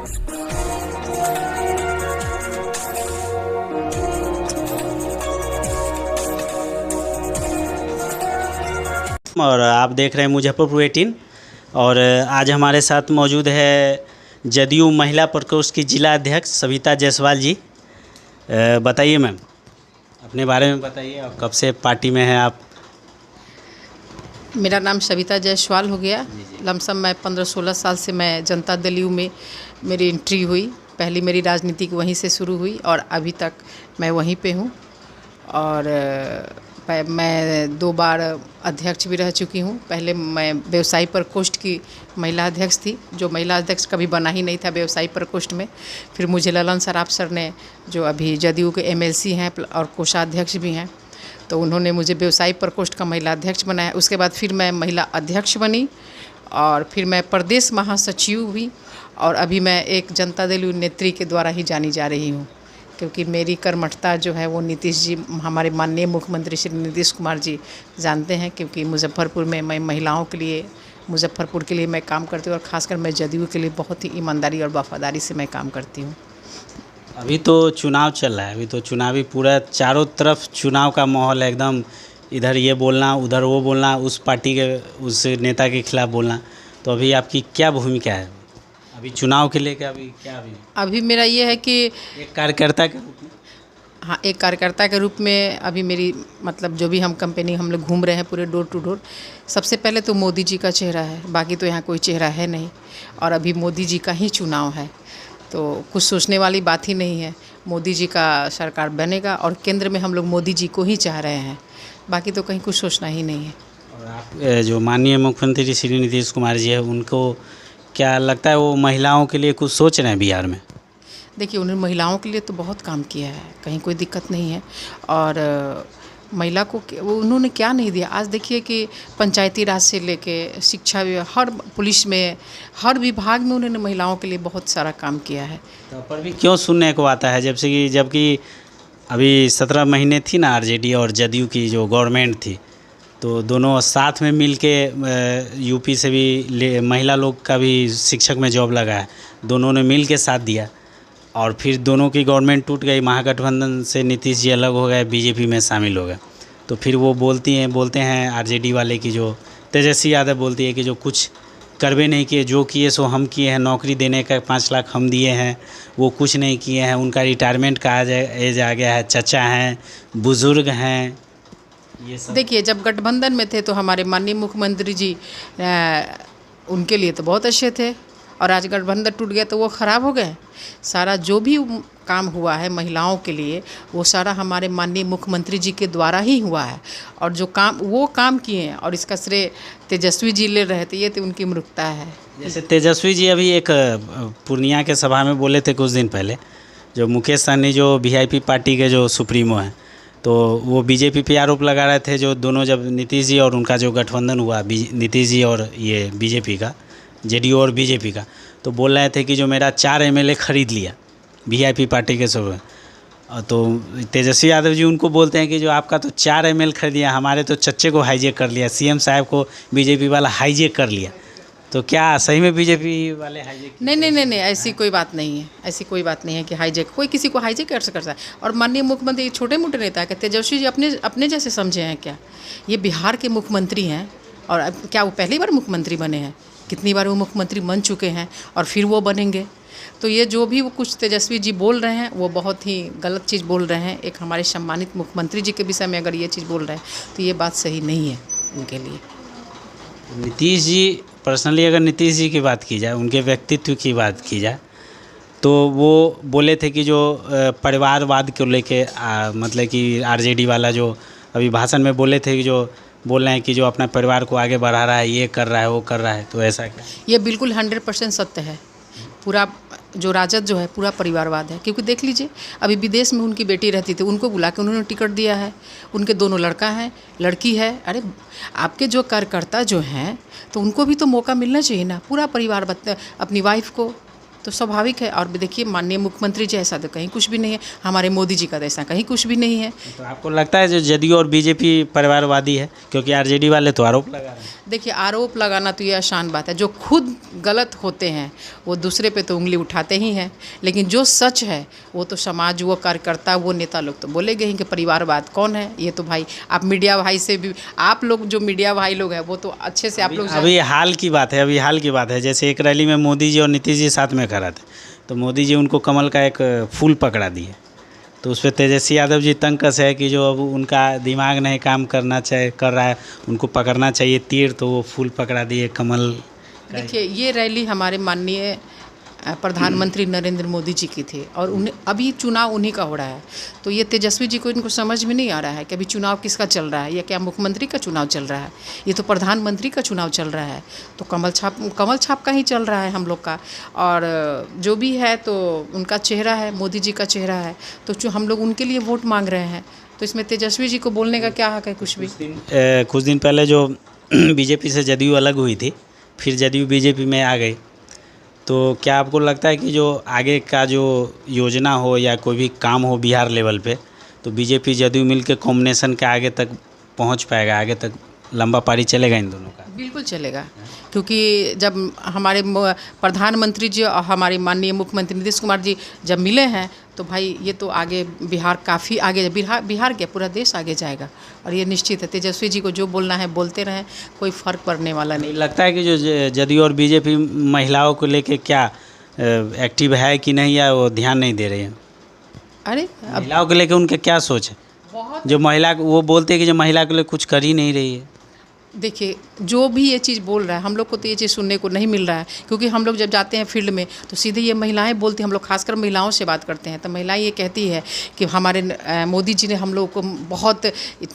और आप देख रहे हैं मुजफ्फरपुर 18। और आज हमारे साथ मौजूद है जदयू महिला प्रकोष्ठ की जिला अध्यक्ष सविता जायसवाल जी। बताइए मैम, अपने बारे में बताइए, और कब से पार्टी में हैं आप? मेरा नाम सविता जायसवाल हो गया। लमसम मैं 15-16 साल से मैं जनता दल यू में मेरी एंट्री हुई। पहली मेरी राजनीति वहीं से शुरू हुई और अभी तक मैं वहीं पे हूँ। और मैं 2 बार अध्यक्ष भी रह चुकी हूँ। पहले मैं व्यवसायी प्रकोष्ठ की महिला अध्यक्ष थी, जो महिला अध्यक्ष कभी बना ही नहीं था व्यवसायी प्रकोष्ठ में। फिर मुझे ललन सराफ सर ने, जो अभी जदयू के MLC हैं और कोषाध्यक्ष भी हैं, तो उन्होंने मुझे व्यवसायी प्रकोष्ठ का महिला अध्यक्ष बनाया। उसके बाद फिर मैं महिला अध्यक्ष बनी और फिर मैं प्रदेश महासचिव हुई। और अभी मैं एक जनता दल नेत्री के द्वारा ही जानी जा रही हूँ, क्योंकि मेरी कर्मठता जो है वो नीतीश जी, हमारे माननीय मुख्यमंत्री श्री नीतीश कुमार जी जानते हैं। क्योंकि मुजफ्फरपुर में मैं महिलाओं के लिए, मुजफ्फरपुर के लिए मैं काम करती हूँ और ख़ासकर मैं जदयू के लिए बहुत ही ईमानदारी और वफादारी से मैं काम करती हूँ। अभी तो चुनाव चल रहा है, अभी तो चुनावी पूरा चारों तरफ चुनाव का माहौल है एकदम। इधर ये बोलना, उधर वो बोलना, उस पार्टी के उस नेता के खिलाफ बोलना। तो अभी आपकी क्या भूमिका है अभी चुनाव के लिए? अभी मेरा ये है कि एक कार्यकर्ता के रूप में, हाँ, एक कार्यकर्ता के रूप में अभी मेरी मतलब जो भी हम कंपनी हम लोग घूम रहे हैं पूरे डोर टू डोर, सबसे पहले तो मोदी जी का चेहरा है, बाकी तो यहाँ कोई चेहरा है नहीं। और अभी मोदी जी का ही चुनाव है, तो कुछ सोचने वाली बात ही नहीं है। मोदी जी का सरकार बनेगा और केंद्र में हम लोग मोदी जी को ही चाह रहे हैं, बाकी तो कहीं कुछ सोचना ही नहीं है। और आप जो माननीय मुख्यमंत्री श्री नीतीश कुमार जी है, उनको क्या लगता है वो महिलाओं के लिए कुछ सोच रहे हैं बिहार में? देखिए, उन्होंने महिलाओं के लिए तो बहुत काम किया है, कहीं कोई दिक्कत नहीं है। और महिला को वो उन्होंने क्या नहीं दिया। आज देखिए कि पंचायती राज से लेके शिक्षा, हर पुलिस में, हर विभाग में उन्होंने महिलाओं के लिए बहुत सारा काम किया है। तो पर भी क्यों सुनने को आता है जबकि अभी 17 महीने थी ना RJD और जदयू की जो गवर्नमेंट थी, तो दोनों साथ में मिल के यूपी से भी महिला लोग का भी शिक्षक में जॉब लगा है, दोनों ने मिल के साथ दिया। और फिर दोनों की गवर्नमेंट टूट गई, महागठबंधन से नीतीश जी अलग हो गए, BJP में शामिल हो गए। तो फिर वो बोलते हैं RJD वाले की, जो तेजस्वी यादव बोलती है कि जो कुछ करवे नहीं किए, जो किए सो हम किए हैं। नौकरी देने का 5 लाख हम दिए हैं, वो कुछ नहीं किए हैं। उनका रिटायरमेंट का एज आ गया है, चचा हैं, बुज़ुर्ग हैं, ये सब। देखिए, जब गठबंधन में थे तो हमारे माननीय मुख्यमंत्री जी उनके लिए तो बहुत अच्छे थे, और आज गठबंधन टूट गया तो वो ख़राब हो गए। सारा जो भी काम हुआ है महिलाओं के लिए, वो सारा हमारे माननीय मुख्यमंत्री जी के द्वारा ही हुआ है। और जो काम वो काम किए हैं, और इसका श्रेय तेजस्वी जी ले रहे थे, ये तो उनकी मूर्खता है। जैसे तेजस्वी जी अभी एक पूर्णिया के सभा में बोले थे कुछ दिन पहले, जो मुकेश सहनी जो VIP पार्टी के जो सुप्रीमो हैं, तो वो BJP पे आरोप लगा रहे थे। जो दोनों, जब नीतीश जी और उनका जो गठबंधन हुआ, नीतीश जी और ये BJP का, JDU और BJP का, तो बोल रहे थे कि जो मेरा 4 MLA खरीद लिया VIP पार्टी के सब। तो तेजस्वी यादव जी उनको बोलते हैं कि जो आपका तो 4 ML खरीद लिया, हमारे तो चच्चे को हाईजेक कर लिया, CM साहब को BJP वाला हाईजेक कर लिया। तो क्या सही में BJP वाले हाईजेक? नहीं, ऐसी कोई बात नहीं है। ऐसी कोई बात नहीं है कि हाईजेक, कोई किसी को हाईजेक कर सकता है। और माननीय मुख्यमंत्री छोटे मोटे नेता है, तेजस्वी जी अपने जैसे समझे हैं क्या? ये बिहार के मुख्यमंत्री हैं, और क्या वो पहली बार मुख्यमंत्री बने हैं? कितनी बार वो मुख्यमंत्री बन चुके हैं और फिर वो बनेंगे। तो ये जो भी वो कुछ तेजस्वी जी बोल रहे हैं, वो बहुत ही गलत चीज़ बोल रहे हैं। एक हमारे सम्मानित मुख्यमंत्री जी के विषय में अगर ये चीज़ बोल रहे हैं तो ये बात सही नहीं है उनके लिए। नीतीश जी, पर्सनली अगर नीतीश जी की बात की जाए, उनके व्यक्तित्व की बात की जाए, तो वो बोले थे कि जो परिवारवाद को लेके मतलब कि RJD वाला जो अभी भाषण में बोले थे कि जो बोल रहे हैं कि जो अपना परिवार को आगे बढ़ा रहा है, ये कर रहा है, वो कर रहा है, तो ऐसा क्या? ये बिल्कुल 100% सत्य है। पूरा जो राजद जो है पूरा परिवारवाद है। क्योंकि देख लीजिए, अभी विदेश में उनकी बेटी रहती थी, उनको बुला के उन्होंने टिकट दिया है। उनके दोनों लड़का है, लड़की है। अरे आपके जो कार्यकर्ता जो हैं, तो उनको भी तो मौका मिलना चाहिए ना। पूरा परिवार अपनी वाइफ को, तो स्वाभाविक है। और देखिए माननीय मुख्यमंत्री जी ऐसा तो कहीं कुछ भी नहीं है, हमारे मोदी जी का तो ऐसा कहीं कुछ भी नहीं है। तो आपको लगता है जो जदयू और बीजेपी परिवारवादी है, क्योंकि आरजेडी वाले तो आरोप लगा रहे हैं। देखिए आरोप लगाना तो ये आसान बात है, जो खुद गलत होते हैं वो दूसरे पे तो उंगली उठाते ही हैं, लेकिन जो सच है वो तो समाज, वो कार्यकर्ता, वो नेता लोग तो बोलेंगे ही कि परिवारवाद कौन है। ये तो भाई आप मीडिया भाई से भी, आप लोग जो मीडिया भाई लोग हैं वो तो अच्छे से आप लोग अभी हाल की बात है, अभी हाल की बात है, जैसे एक रैली में मोदी जी और नीतीश जी साथ में खड़ा थे, तो मोदी जी उनको कमल का एक फूल पकड़ा दिए, तो उस पर तेजस्वी यादव जी तंग कसे है कि जो अब उनका दिमाग नहीं काम करना चाहिए, कर रहा है, उनको पकड़ना चाहिए तीर, तो वो फूल पकड़ा दिए कमल। देखिए ये रैली हमारे माननीय प्रधानमंत्री नरेंद्र मोदी जी की थी और उन्हें अभी चुनाव उन्हीं का हो रहा है, तो ये तेजस्वी जी को इनको समझ में नहीं आ रहा है कि अभी चुनाव किसका चल रहा है, या क्या मुख्यमंत्री का चुनाव चल रहा है, ये तो प्रधानमंत्री का चुनाव चल रहा है। तो कमल छाप का ही चल रहा है हम लोग का, और जो भी है तो उनका चेहरा है, मोदी जी का चेहरा है, तो हम लोग उनके लिए वोट मांग रहे हैं, तो इसमें तेजस्वी जी को बोलने का क्या हक है कुछ भी। कुछ दिन पहले जो बीजेपी से जदयू अलग हुई थी, फिर जदयू बीजेपी में आ गई, तो क्या आपको लगता है कि जो आगे का जो योजना हो या कोई भी काम हो बिहार लेवल पे, तो बीजेपी जदयू मिल के कॉम्बिनेशन के आगे तक पहुंच पाएगा, आगे तक लंबा पारी चलेगा इन दोनों का? बिल्कुल चलेगा, क्योंकि जब हमारे प्रधानमंत्री जी और हमारे माननीय मुख्यमंत्री नीतीश कुमार जी जब मिले हैं, तो भाई ये तो आगे बिहार काफ़ी आगे, बिहार क्या पूरा देश आगे जाएगा, और ये निश्चित है। तेजस्वी जी को जो बोलना है बोलते रहें, कोई फ़र्क पड़ने वाला नहीं। लगता है कि जो जदयू और बीजेपी महिलाओं को लेके क्या एक्टिव है कि नहीं, या वो ध्यान नहीं दे रही है? अरे महिलाओं को लेके उनके क्या सोच है? जो महिला, वो बोलते हैं कि जो महिला के लिए कुछ कर ही नहीं रही है। देखिए जो भी ये चीज़ बोल रहा है, हम लोग को तो ये चीज़ सुनने को नहीं मिल रहा है, क्योंकि हम लोग जब जाते हैं फील्ड में तो सीधे ये महिलाएं बोलती हैं, हम लोग खासकर महिलाओं से बात करते हैं तो महिलाएं ये कहती है कि हमारे मोदी जी ने हम लोग को बहुत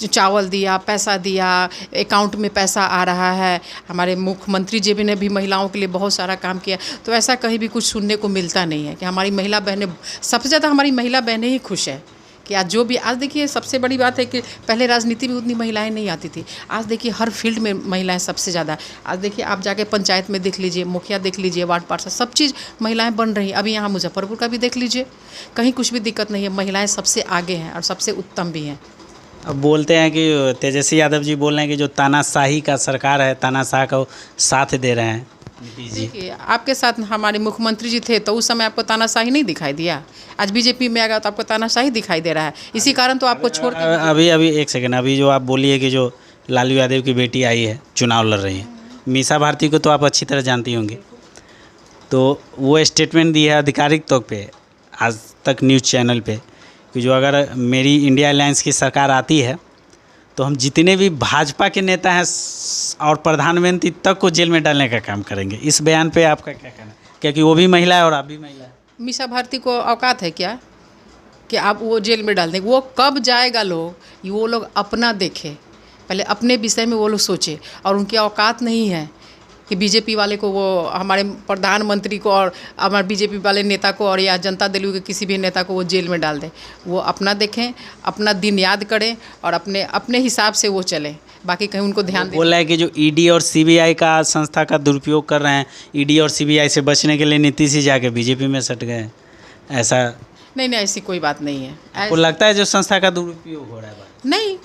चावल दिया, पैसा दिया, अकाउंट में पैसा आ रहा है, हमारे मुख्यमंत्री जी ने भी महिलाओं के लिए बहुत सारा काम किया। तो ऐसा कहीं भी कुछ सुनने को मिलता नहीं है कि हमारी महिला बहनें, सबसे ज़्यादा हमारी महिला बहनें ही खुश हैं कि आज जो भी, आज देखिए सबसे बड़ी बात है कि पहले राजनीति में उतनी महिलाएं नहीं आती थी, आज देखिए हर फील्ड में महिलाएं सबसे ज़्यादा। आज देखिए आप जाके पंचायत में देख लीजिए, मुखिया देख लीजिए, वार्ड पार्षद, सब चीज़ महिलाएं बन रही हैं। अभी यहाँ मुजफ्फरपुर का भी देख लीजिए, कहीं कुछ भी दिक्कत नहीं है, महिलाएं सबसे आगे हैं और सबसे उत्तम भी हैं। अब बोलते हैं कि तेजस्वी यादव जी बोल रहे हैं कि जो तानाशाही का सरकार है, तानाशाह को साथ दे रहे हैं नीतीश जी। देखिए आपके साथ हमारे मुख्यमंत्री जी थे तो उस समय आपको तानाशाही नहीं दिखाई दिया, आज बीजेपी में आ गया तो आपको तानाशाही दिखाई दे रहा है, इसी कारण तो आपको छोड़ के। अभी एक सेकंड, अभी जो आप बोलिए कि जो लालू यादव की बेटी आई है, चुनाव लड़ रही है, मीसा भारती को तो आप अच्छी तरह जानती होंगी, तो वो स्टेटमेंट दी है आधिकारिक तौर पे आज तक न्यूज़ चैनल पे कि जो अगर मेरी इंडिया अलायंस की सरकार आती है तो हम जितने भी भाजपा के नेता हैं और प्रधानमंत्री तक को जेल में डालने का काम करेंगे। इस बयान पे आपका क्या कहना है, क्योंकि वो भी महिला है और आप भी महिला है? मीसा भारती को औकात है क्या कि आप वो जेल में डाल देंगे? वो कब जाएगा लोग, वो लोग अपना देखें, पहले अपने विषय में वो लोग सोचे, और उनकी औकात नहीं है कि बीजेपी वाले को, वो हमारे प्रधानमंत्री को और हमारे बीजेपी वाले नेता को और या जनता दल के किसी भी नेता को वो जेल में डाल दें। वो अपना देखें, अपना दिन याद करें और अपने हिसाब से वो चलें, बाकी कहीं उनको ध्यान बोल रहा है कि जो ईडी और सीबीआई का संस्था का दुरुपयोग कर रहे हैं, ईडी और सीबीआई से बचने के लिए नीतीश जी जाके बीजेपी में सट गए, ऐसा? नहीं, ऐसी कोई बात नहीं है। आपको लगता है जो संस्था का दुरुपयोग हो रहा है? नहीं,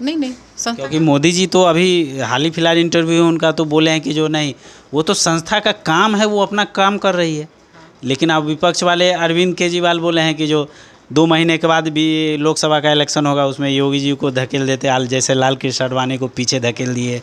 क्योंकि मोदी जी तो अभी हाल ही फिलहाल इंटरव्यू उनका तो बोले हैं कि जो नहीं, वो तो संस्था का काम है, वो अपना काम कर रही है, लेकिन अब विपक्ष वाले अरविंद केजरीवाल बोले हैं कि जो 2 महीने के बाद भी लोकसभा का इलेक्शन होगा उसमें योगी जी को धकेल देते, जैसे लाल कृष्ण आडवाणी को पीछे धकेल दिए,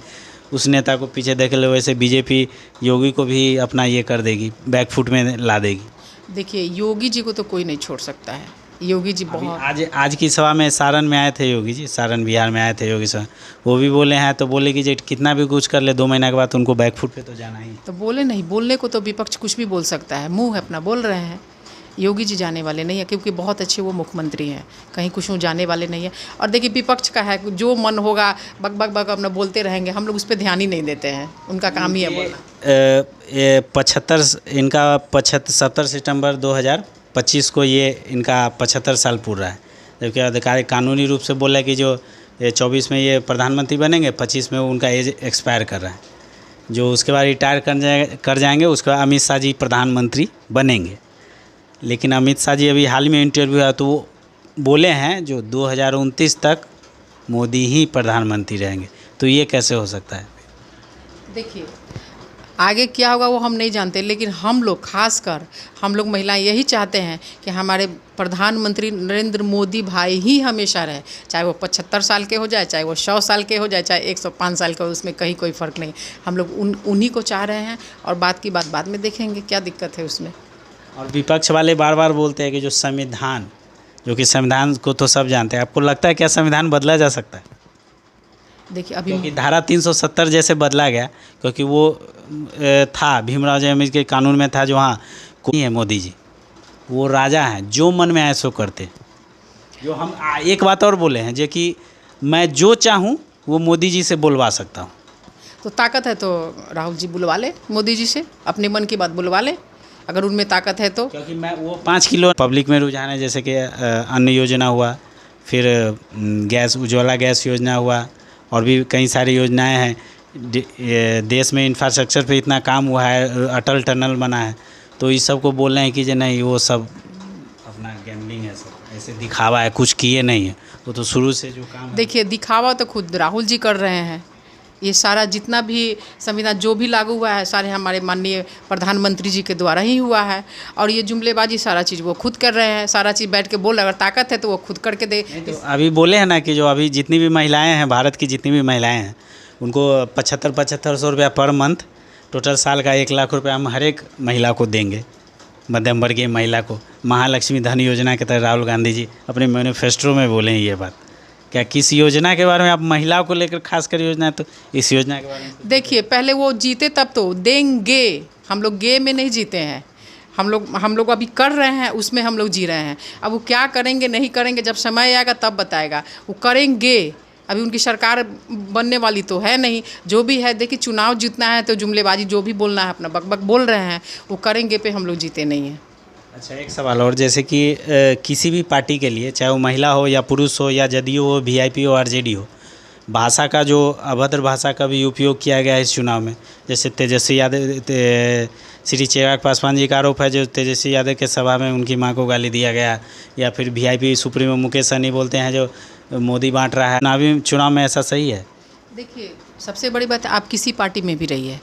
उस नेता को पीछे धकेले, वैसे बीजेपी योगी को भी अपना ये कर देगी, बैकफुट में ला देगी। देखिए योगी जी को तो कोई नहीं छोड़ सकता है, योगी जी बहुत। आज की सभा में सारण में आए थे योगी जी, सारण बिहार में आए थे योगी सर, वो भी बोले हैं, तो बोले कि कितना भी कुछ कर ले 2 महीने के बाद उनको बैकफुट पे तो जाना ही। तो बोले नहीं, बोलने को तो विपक्ष कुछ भी बोल सकता है, मुंह है अपना बोल रहे हैं, योगी जी जाने वाले नहीं है, क्योंकि बहुत अच्छे वो मुख्यमंत्री हैं, कहीं कुछ जाने वाले नहीं है। और देखिए विपक्ष का है, जो मन होगा बक बक बक अपना बोलते रहेंगे, हम लोग उस पर ध्यान ही नहीं देते हैं, उनका काम ही है बोलना। 17 सितंबर 2025 को ये इनका 75 साल पूरा है, जबकि आधिकारिक कानूनी रूप से बोला कि जो 24 में ये प्रधानमंत्री बनेंगे, 25 में उनका एज एक्सपायर कर रहा है। जो उसके बाद रिटायर कर जाएंगे, उसके बाद अमित शाह जी प्रधानमंत्री बनेंगे। लेकिन अमित शाह जी अभी हाल में इंटरव्यू है तो वो बोले हैं जो 2029 तक मोदी ही प्रधानमंत्री रहेंगे, तो ये कैसे हो सकता है? देखिए, आगे क्या होगा वो हम नहीं जानते, लेकिन हम लोग खासकर हम लोग महिलाएं यही चाहते हैं कि हमारे प्रधानमंत्री नरेंद्र मोदी भाई ही हमेशा रहे, चाहे वो 75 साल के हो जाए, चाहे वो 100 साल के हो जाए, चाहे 105 साल के हो, उसमें कहीं कोई फ़र्क नहीं। हम लोग उन्हीं को चाह रहे हैं और बात की बात बाद में देखेंगे, क्या दिक्कत है उसमें। और विपक्ष वाले बार बार बोलते हैं कि जो संविधान, जो कि संविधान को तो सब जानते हैं, आपको लगता है क्या संविधान बदला जा सकता है? देखिए, अभी क्योंकि धारा 370 जैसे बदला गया, क्योंकि वो था भीमराव जयमित के कानून में था, जो हाँ कोई है मोदी जी, वो राजा हैं, जो मन में आए सो करते। जो हम एक बात और बोले हैं जो कि मैं जो चाहूँ वो मोदी जी से बोलवा सकता हूँ। तो ताकत है तो राहुल जी बुलवा ले मोदी जी से, अपने मन की बात बुलवा ले, अगर उनमें ताकत है तो। क्योंकि मैं वो 5 किलो पब्लिक में रुझान है, जैसे कि अन्न योजना हुआ, फिर गैस उज्ज्वला गैस योजना हुआ, और भी कई सारी योजनाएं हैं। देश में इंफ्रास्ट्रक्चर पे इतना काम हुआ है, अटल टनल बना है, तो इस सब को बोल रहे हैं कि जो नहीं वो सब अपना गैम्बलिंग है, सब ऐसे दिखावा है, कुछ किए नहीं है। वो तो शुरू से जो काम है। देखिए, दिखावा तो खुद राहुल जी कर रहे हैं। ये सारा जितना भी संविधान जो भी लागू हुआ है, सारे हमारे माननीय प्रधानमंत्री जी के द्वारा ही हुआ है। और ये जुमलेबाजी सारा चीज़ वो खुद कर रहे हैं, सारा चीज़ बैठ के बोल रहे हैं। अगर ताकत है तो वो खुद करके दे। तो अभी बोले हैं ना कि जो अभी जितनी भी महिलाएं हैं, भारत की जितनी भी महिलाएं हैं, उनको 7500 रुपया पर मंथ, टोटल साल का 1 लाख रुपया हम हर एक महिला को देंगे, मध्यम वर्गीय महिला को। महालक्ष्मी धन योजना के तहत राहुल गांधी जी अपने मैनिफेस्टो में बोले हैं ये बात। क्या किस योजना के बारे में आप महिलाओं को लेकर खासकर योजना है, तो इस योजना के बारे में देखिए, पहले वो जीते तब तो देंगे, हम लोग गे में नहीं जीते हैं। हम लोग अभी कर रहे हैं, उसमें हम लोग जी रहे हैं। अब वो क्या करेंगे नहीं करेंगे, जब समय आएगा तब बताएगा। वो करेंगे, अभी उनकी सरकार बनने वाली तो है नहीं। जो भी है, देखिए चुनाव जीतना है तो जुमलेबाजी जो भी बोलना है अपना बक बोल रहे हैं, वो करेंगे पे हम लोग जीते नहीं हैं। अच्छा, एक सवाल और, जैसे कि किसी भी पार्टी के लिए, चाहे वो महिला हो या पुरुष हो या जदयू हो, वीआईपी हो, आरजेडी हो, भाषा का जो अभद्र भाषा का भी उपयोग किया गया है इस चुनाव में। जैसे तेजस्वी यादव, श्री चिराग पासवान जी का आरोप है जो तेजस्वी यादव के सभा में उनकी मां को गाली दिया गया, या फिर वीआईपी सुप्रीमो मुकेश सहनी बोलते हैं जो मोदी बांट रहा है। चुनावी चुनाव में ऐसा सही है? देखिए, सबसे बड़ी बात है, आप किसी पार्टी में भी रहिए,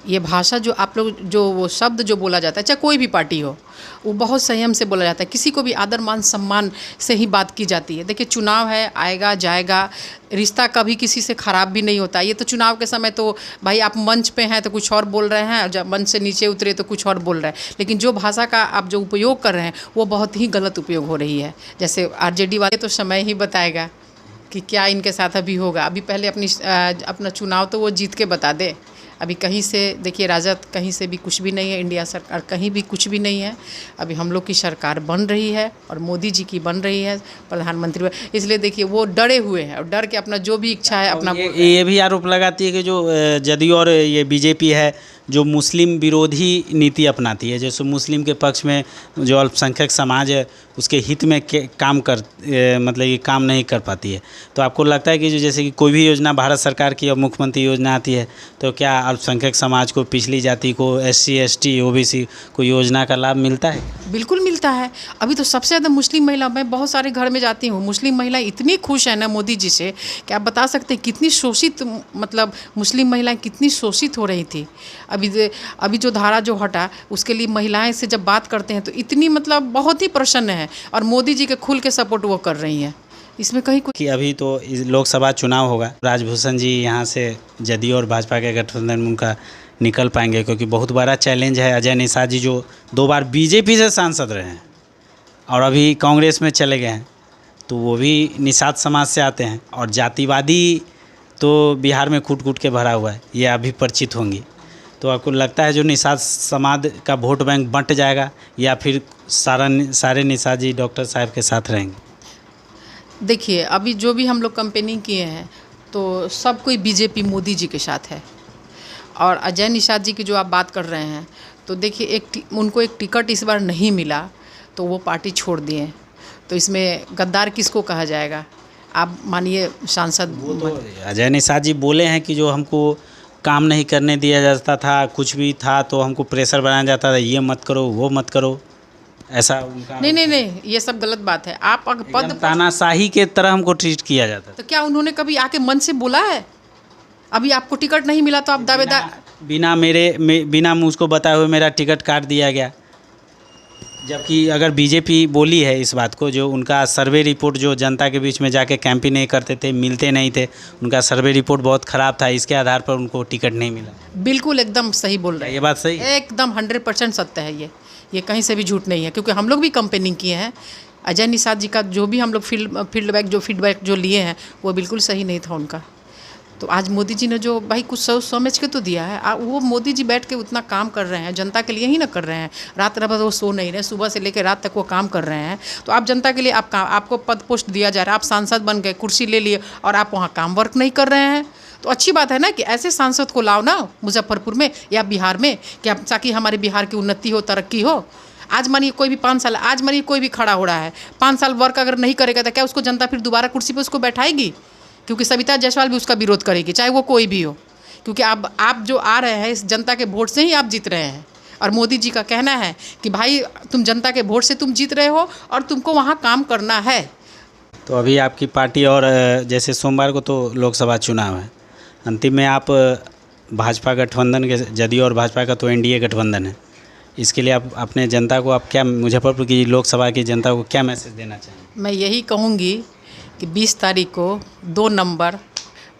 ये भाषा जो आप लोग जो वो शब्द जो बोला जाता है, चाहे कोई भी पार्टी हो, वो बहुत संयम से बोला जाता है। किसी को भी आदर मान सम्मान से ही बात की जाती है। देखिए, चुनाव है, आएगा जाएगा, रिश्ता कभी किसी से ख़राब भी नहीं होता। ये तो चुनाव के समय तो भाई आप मंच पे हैं तो कुछ और बोल रहे हैं, जब मंच से नीचे उतरे तो कुछ और बोल रहे हैं। लेकिन जो भाषा का आप जो उपयोग कर रहे हैं वो बहुत ही गलत उपयोग हो रही है। जैसे आरजेडी वाले तो समय ही बताएगा कि क्या इनके साथ अभी होगा। अभी पहले अपना चुनाव तो वो जीत के बता दे। अभी कहीं से देखिए, राजद कहीं से भी कुछ भी नहीं है, इंडिया सरकार कहीं भी कुछ भी नहीं है। अभी हम लोग की सरकार बन रही है और मोदी जी की बन रही है प्रधानमंत्री। इसलिए देखिए, वो डरे हुए हैं और डर के अपना जो भी इच्छा है अपना ये भी आरोप लगाती है कि जो जदयू और ये बीजेपी है जो मुस्लिम विरोधी नीति अपनाती है, जैसे मुस्लिम के पक्ष में जो अल्पसंख्यक समाज है उसके हित में मतलब ये काम नहीं कर पाती है। तो आपको लगता है कि जो जैसे कि कोई भी योजना भारत सरकार की और मुख्यमंत्री योजना आती है तो क्या अल्पसंख्यक समाज को, पिछड़ी जाति को, SC ST OBC को योजना का लाभ मिलता है? बिल्कुल मिलता है। अभी तो सबसे ज़्यादा मुस्लिम महिला, मैं बहुत सारे घर में जाती हूँ, मुस्लिम महिला इतनी खुश है ना मोदी जी से कि आप बता सकते हैं कितनी शोषित, मतलब मुस्लिम महिलाएं कितनी शोषित हो रही थी। अभी जो धारा जो हटा, उसके लिए महिलाएं से जब बात करते हैं तो इतनी मतलब बहुत ही प्रसन्न है और मोदी जी के खुल के सपोर्ट वो कर रही हैं। इसमें कहीं कुछ कि अभी तो लोकसभा चुनाव होगा, राजभूषण जी यहाँ से जदयू और भाजपा के गठबंधन में उनका निकल पाएंगे, क्योंकि बहुत बड़ा चैलेंज है। अजय निषाद जी जो 2 बार बीजेपी से सांसद रहे हैं और अभी कांग्रेस में चले गए हैं, तो वो भी निषाद समाज से आते हैं और जातिवादी तो बिहार में कूट के भरा हुआ है, ये अभी परिचित होंगी। तो आपको लगता है जो निषाद समाज का वोट बैंक बंट जाएगा या फिर सारे निषाद जी डॉक्टर साहब के साथ रहेंगे? देखिए, अभी जो भी हम लोग कंपेनिंग किए हैं तो सब कोई बीजेपी मोदी जी के साथ है। और अजय निषाद जी की जो आप बात कर रहे हैं, तो देखिए उनको एक टिकट इस बार नहीं मिला तो वो पार्टी छोड़ दिए। तो इसमें गद्दार किसको कहा जाएगा? आप मानिए सांसद। वो तो अजय निषाद जी बोले हैं कि जो हमको काम नहीं करने दिया जाता था, कुछ भी था तो हमको प्रेशर बनाया जाता था, ये मत करो वो मत करो, ऐसा उनका नहीं, ये सब गलत बात है। आप अगर एकदम पद तानाशाही के तरह हमको ट्रीट किया जाता था। तो क्या उन्होंने कभी आके मन से बोला है? अभी आपको टिकट नहीं मिला तो आप दावेदार बिना मुझको बताए हुए मेरा टिकट काट दिया गया। जबकि अगर बीजेपी बोली है इस बात को, जो उनका सर्वे रिपोर्ट जो जनता के बीच में जाके कैंपेन नहीं करते थे, मिलते नहीं थे, उनका सर्वे रिपोर्ट बहुत ख़राब था, इसके आधार पर उनको टिकट नहीं मिला। बिल्कुल एकदम सही बोल रहे हैं, ये बात सही है? एकदम 100% सत्य है ये कहीं से भी झूठ नहीं है, क्योंकि हम लोग भी कैंपेनिंग किए हैं। अजय निषाद जी का जो भी हम लोग फीडबैक जो लिए हैं वो बिल्कुल सही नहीं था उनका। तो आज मोदी जी ने जो भाई कुछ सोच समझ के तो दिया है, वो मोदी जी बैठ के उतना काम कर रहे हैं, जनता के लिए ही ना कर रहे हैं। रात रात वो सो नहीं रहे, सुबह से लेकर रात तक वो काम कर रहे हैं। तो आप जनता के लिए आपको पद पोस्ट दिया जा रहा है, आप सांसद बन गए, कुर्सी ले लिए और आप वहाँ काम वर्क नहीं कर रहे हैं, तो अच्छी बात है ना कि ऐसे सांसद को लाओ ना मुजफ्फरपुर में या बिहार में, कि ताकि हमारे बिहार की उन्नति हो, तरक्की हो। आज मानिए कोई भी 5 साल, आज मानिए कोई भी खड़ा हो रहा है, 5 साल वर्क अगर नहीं करेगा तो क्या उसको जनता फिर दोबारा कुर्सी पर उसको बैठाएगी? क्योंकि सविता जायसवाल भी उसका विरोध करेगी, चाहे वो कोई भी हो, क्योंकि आप जो आ रहे हैं इस जनता के वोट से ही आप जीत रहे हैं। और मोदी जी का कहना है कि भाई तुम जनता के वोट से तुम जीत रहे हो और तुमको वहाँ काम करना है। तो अभी आपकी पार्टी और जैसे सोमवार को तो लोकसभा चुनाव है, अंतिम में आप भाजपा गठबंधन के, जदयू और भाजपा का तो एनडीए गठबंधन है, इसके लिए आप अपने जनता को, आप क्या मुजफ्फरपुर की लोकसभा की जनता को क्या मैसेज देना चाहेंगे? मैं यही कहूँगी कि 20 तारीख को 2 नंबर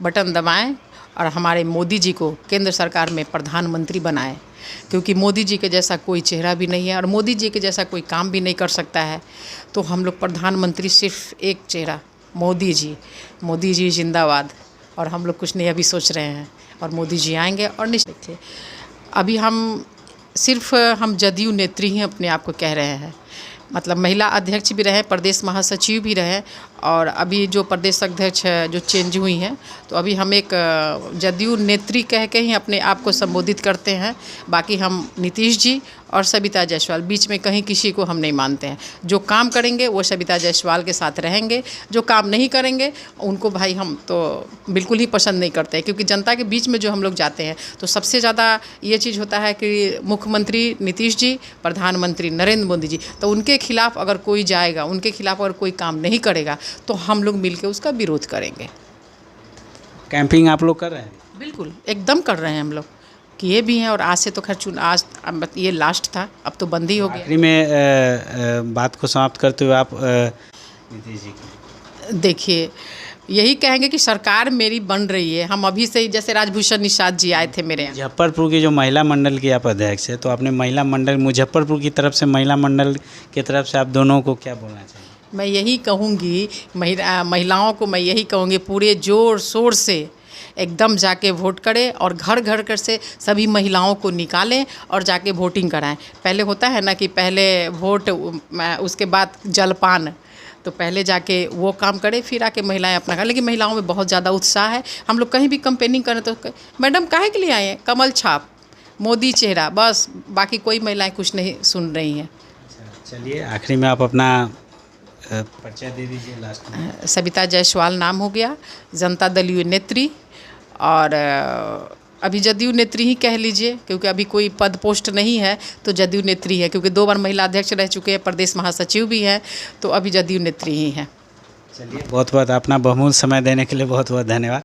बटन दबाएं और हमारे मोदी जी को केंद्र सरकार में प्रधानमंत्री बनाएं, क्योंकि मोदी जी के जैसा कोई चेहरा भी नहीं है और मोदी जी के जैसा कोई काम भी नहीं कर सकता है। तो हम लोग प्रधानमंत्री सिर्फ एक चेहरा, मोदी जी जिंदाबाद। और हम लोग कुछ नहीं अभी सोच रहे हैं और मोदी जी आएंगे और निश्चित थे। अभी हम जदयू नेत्री ही अपने आप को कह रहे हैं, मतलब महिला अध्यक्ष भी रहे, प्रदेश महासचिव भी रहे, और अभी जो प्रदेश अध्यक्ष जो चेंज हुई हैं, तो अभी हम एक जदयू नेत्री कह के ही अपने आप को संबोधित करते हैं। बाकी हम नीतीश जी और सविता जायसवाल, बीच में कहीं किसी को हम नहीं मानते हैं। जो काम करेंगे वो सविता जायसवाल के साथ रहेंगे, जो काम नहीं करेंगे उनको भाई हम तो बिल्कुल ही पसंद नहीं करते, क्योंकि जनता के बीच में जो हम लोग जाते हैं तो सबसे ज़्यादा ये चीज़ होता है कि मुख्यमंत्री नीतीश जी, प्रधानमंत्री नरेंद्र मोदी जी, तो उनके खिलाफ अगर कोई जाएगा, उनके खिलाफ अगर कोई काम नहीं करेगा तो हम लोग मिलकर उसका विरोध करेंगे। कैंपिंग आप लोग कर रहे हैं? बिल्कुल एकदम कर रहे हैं, हम लोग किए भी हैं, और आज से तो खैर आज ये लास्ट था, अब तो बंद ही हो गया। आखिरी में बात को समाप्त करते हुए आप नीतीश जी की देखिए, यही कहेंगे कि सरकार मेरी बन रही है। हम अभी से ही, जैसे राजभूषण निषाद जी आए थे मेरे यहाँ, मुजफ्फरपुर की जो महिला मंडल की आप अध्यक्ष है, तो आपने महिला मंडल मुजफ्फरपुर की तरफ से, महिला मंडल की तरफ से आप दोनों को क्या बोलना चाहिए? मैं यही कहूँगी, महिलाओं को मैं यही कहूँगी, पूरे जोर शोर से एकदम जाके वोट करें और घर घर कर से सभी महिलाओं को निकालें और जाके वोटिंग कराएं। पहले होता है ना कि पहले वोट, उसके बाद जलपान, तो पहले जाके वो काम करें, फिर आके महिलाएं अपना करें। लेकिन महिलाओं में बहुत ज़्यादा उत्साह है। हम लोग कहीं भी कैंपेनिंग करें तो मैडम काहे के लिए आए हैं, कमल छाप, मोदी चेहरा, बस, बाकी कोई महिलाएं कुछ नहीं सुन रही हैं। चलिए, आखिरी में आप अपना परिचय दे दीजिए लास्ट में। सविता जायसवाल नाम हो गया, जनता दलीय नेत्री, और अभी जदयू नेत्री ही कह लीजिए, क्योंकि अभी कोई पद पोस्ट नहीं है तो जदयू नेत्री है, क्योंकि 2 बार महिला अध्यक्ष रह चुके हैं, प्रदेश महासचिव भी हैं, तो अभी जदयू नेत्री ही हैं। चलिए, बहुत बहुत अपना बहुमूल्य समय देने के लिए बहुत बहुत धन्यवाद।